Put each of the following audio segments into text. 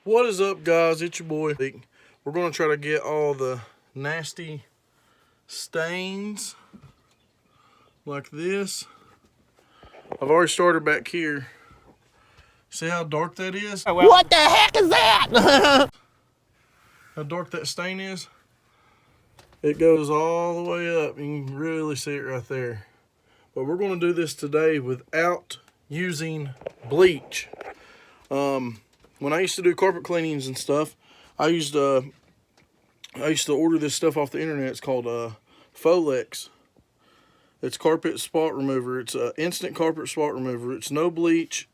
What is up, guys? It's your boy. We're going to try to get all the nasty stains like this. I've already started back here. See how dark that is? What the heck is that? How dark that stain is? It goes all the way up. You can really see it right there. But we're going to do this today without using bleach. When I used to do carpet cleanings and stuff, I used to order this stuff off the internet. It's called Folex. It's carpet spot remover. It's an instant carpet spot remover. It's no bleach.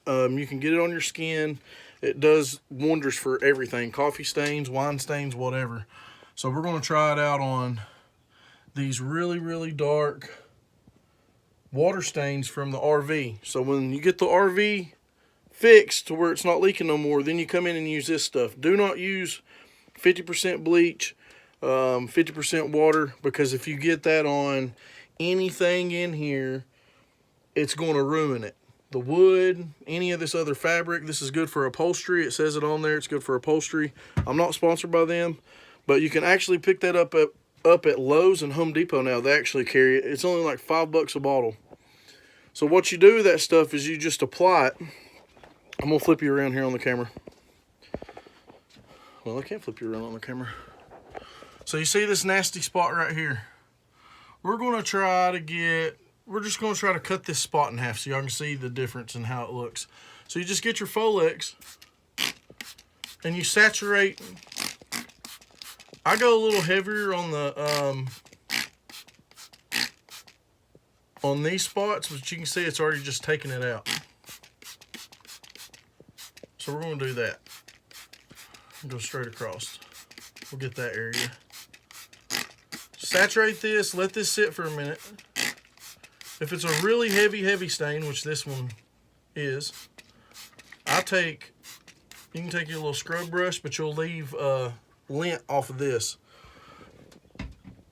You can get it on your skin. It does wonders for everything. Coffee stains, wine stains, whatever. So we're going to try it out on these really, really dark water stains from the RV. So when you get the RV fixed to where it's not leaking no more, then you come in and use this stuff. Do not use 50% bleach, 50% water, because if you get that on anything in here, it's going to ruin it. The wood, any of this other fabric. This is good for upholstery. It says it on there. It's good for upholstery. I'm not sponsored by them, but you can actually pick that up at Lowe's and Home Depot now. They actually carry it. It's only like $5 a bottle. So what you do with that stuff is you just apply it. I'm going to flip you around here on the camera. Well, I can't flip you around on the camera. So you see this nasty spot right here? We're just going to try to cut this spot in half so y'all can see the difference in how it looks. So you just get your Folex and you saturate. I go a little heavier on the on these spots, but you can see it's already just taking it out. So we're going to do that. Go straight across. We'll get that area. Saturate this. Let this sit for a minute. If it's a really heavy stain, which this one is, you can take your little scrub brush, but you'll leave lint off of this.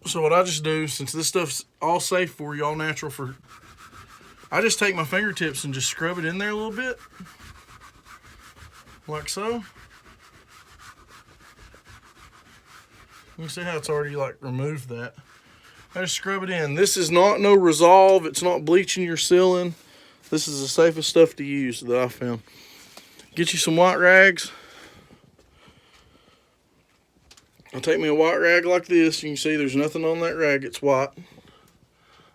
So what I just do, since this stuff's all safe for you, all natural I just take my fingertips and just scrub it in there a little bit. Like so. You can see how it's already like removed that. I just scrub it in. This is not no Resolve. It's not bleaching your ceiling. This is the safest stuff to use that I found. Get you some white rags. I'll take me a white rag like this. You can see there's nothing on that rag. It's white.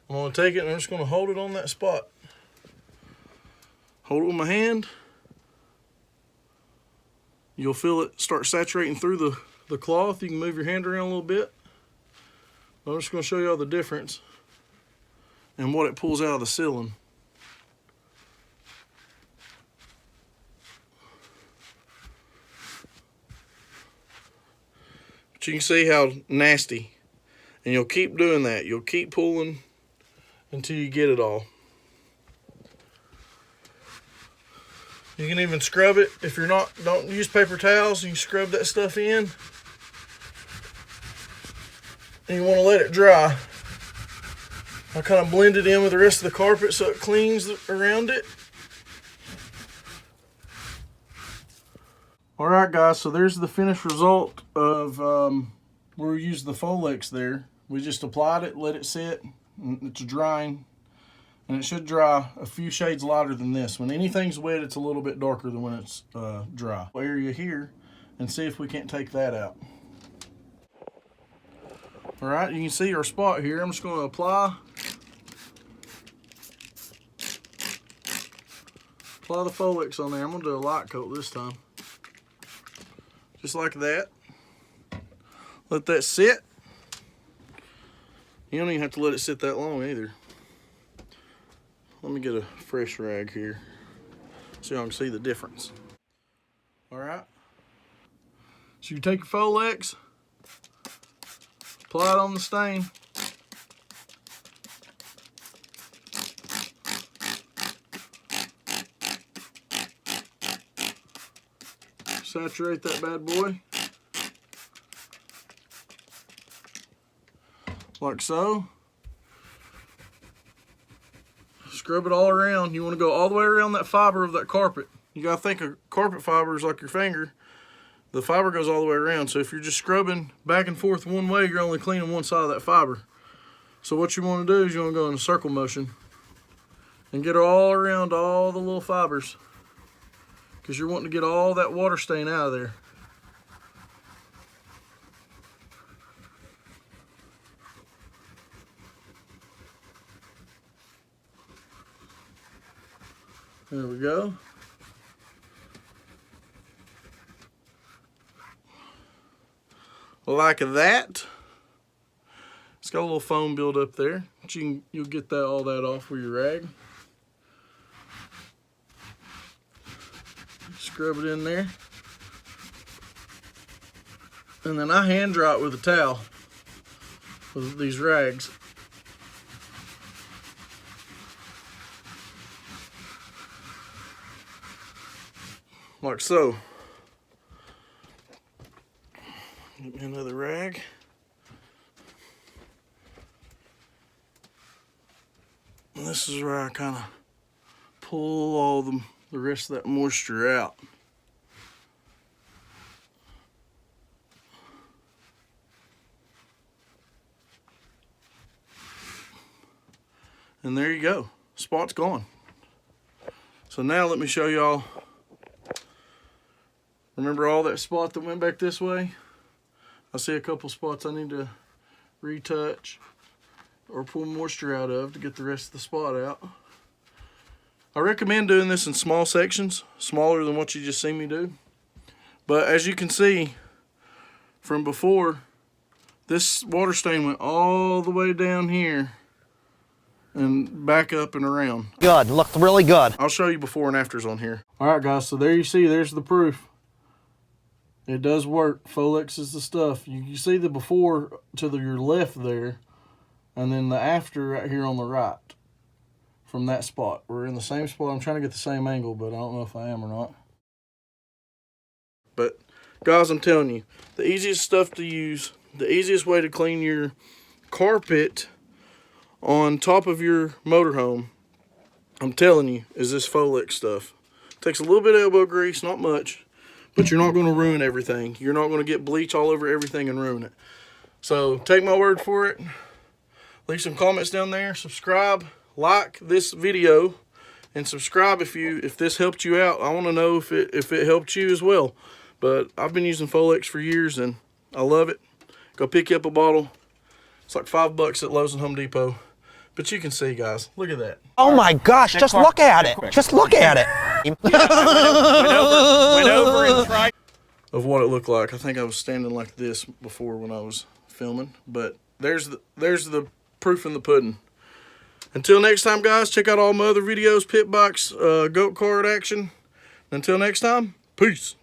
I'm going to take it and I'm just going to hold it on that spot. Hold it with my hand. You'll feel it start saturating through the cloth. You can move your hand around a little bit. I'm just going to show you all the difference and what it pulls out of the ceiling. But you can see how nasty. And you'll keep doing that. You'll keep pulling until you get it all. You can even scrub it. If you're don't use paper towels, you can scrub that stuff in. And you want to let it dry. I kind of blend it in with the rest of the carpet so it cleans around it. Alright guys, so there's the finished result of where we used the Folex there. We just applied it, let it sit, and it's drying. And it should dry a few shades lighter than this. When anything's wet, it's a little bit darker than when it's dry. Area here, and see if we can't take that out. All right, you can see our spot here. I'm just going to apply the Folex on there. I'm going to do a light coat this time. Just like that. Let that sit. You don't even have to let it sit that long either. Let me get a fresh rag here so y'all can see the difference. All right. So you take your Folex, apply it on the stain. Saturate that bad boy. Like so. Scrub it all around. You want to go all the way around that fiber of that carpet. you gotta think of carpet fibers like your finger. The fiber goes all the way around. So if you're just scrubbing back and forth one way, you're only cleaning one side of that fiber. So what you want to do is you want to go in a circle motion and get it all around all the little fibers, because you're wanting to get all that water stain out of there. There we go. Like that. It's got a little foam build up there, but you'll get all that off with your rag. Scrub it in there. And then I hand dry it with a towel with these rags. Like so. Get me another rag. And this is where I kind of pull all the rest of that moisture out. And there you go. Spot's gone. So now let me show y'all. Remember all that spot that went back this way? I see a couple spots I need to retouch or pull moisture out of to get the rest of the spot out. I recommend doing this in small sections, smaller than what you just seen me do. But as you can see from before, this water stain went all the way down here and back up and around. Good, looked really good. I'll show you before and afters on here. All right, guys, so there you see, there's the proof. It does work. Folex is the stuff. You see the before to your left there, and then the after right here on the right from that spot. We're in the same spot. I'm trying to get the same angle, but I don't know if I am or not. But, guys, I'm telling you, the easiest stuff to use, the easiest way to clean your carpet on top of your motorhome, I'm telling you, is this Folex stuff. It takes a little bit of elbow grease, not much. But you're not going to ruin everything. You're not going to get bleach all over everything and ruin it. So take my word for it. Leave some comments down there. Subscribe, like this video, and subscribe if this helped you out. I want to know if it helped you as well. But I've been using Folex for years and I love it. Go pick you up a bottle. It's like $5 at Lowe's and Home Depot. But you can see, guys. Look at that. Oh my gosh, just look at it. Just look at it. Went over and tried. Of what it looked like. I think I was standing like this before when I was filming. But there's the proof in the pudding. Until next time, guys, check out all my other videos, pit box, goat card action. Until next time, peace.